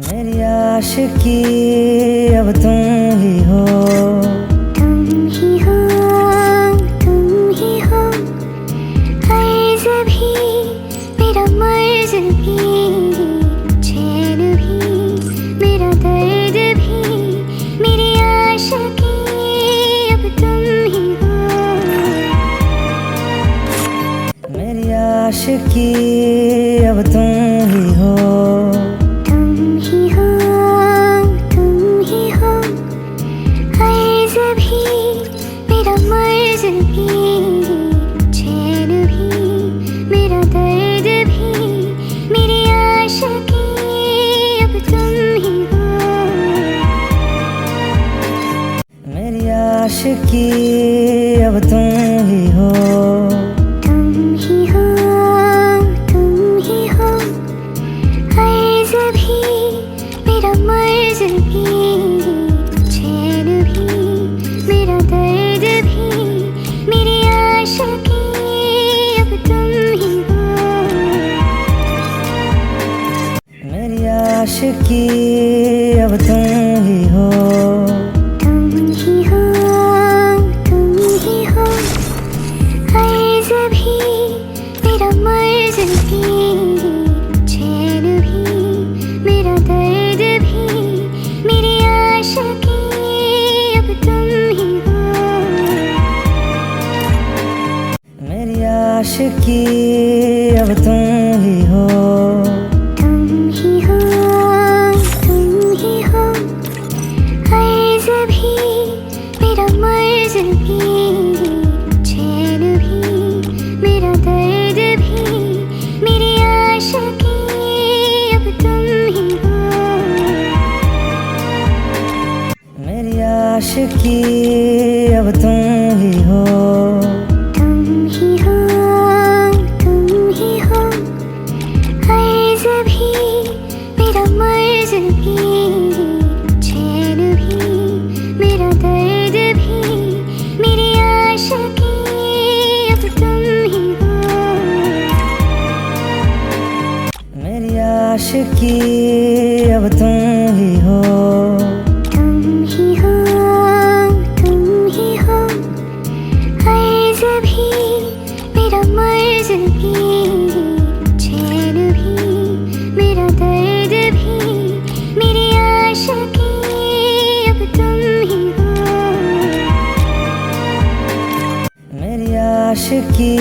मेरी आशिकी अब तुम ही हो, तुम ही हो, तुम ही हो। अर्ज़ भी मेरा मर्ज़ भी, चैन भी मेरा दर्द भी, मेरी आशिकी अब तुम ही हो। मेरी आशिकी अब तुम ही हो, तुम ही हो, तुम ही हो। अर्ज़ भी मेरा मर्ज़ भी, चैन भी मेरा दर्द भी, मेरी आशिकी अब तुम ही हो। मेरी आशिकी अब तुम ही हो, तुम ही हो, तुम ही हो। अर्ज़ भी मेरा मर्ज़ भी, चैन भी मेरा दर्द भी, मेरी आशिकी अब तुम ही हो। मेरी आशिकी अब तुम ही हो, तुम ही हो, तुम ही हो। अर्ज़ भी मेरा मर्ज़ भी, चैन भी मेरा दर्द भी, मेरी आशिकी अब तुम ही हो। मेरी आशिकी अब तुम ही हो, तुम ही हो, तुम ही हो। अर्ज़ भी मेरा मर्ज़ भी, चैन भी मेरा दर्द भी, मेरी आशिकी अब तुम ही हो। मेरी आशिकी अब तुम ही हो, तुम ही हो, तुम ही हो। अर्ज़ भी मेरा मर्ज़ भी, चैन भी मेरा दर्द भी, मेरी आशिकी अब तुम ही हो। मेरी आशिकी अब तुम ही हो, तुम ही हो, तुम ही हो। अर्ज़ भी मेरा मर्ज़ भी, चैन भी मेरा दर्द भी, मेरी आशिकी अब तुम ही हो। मेरी आशिकी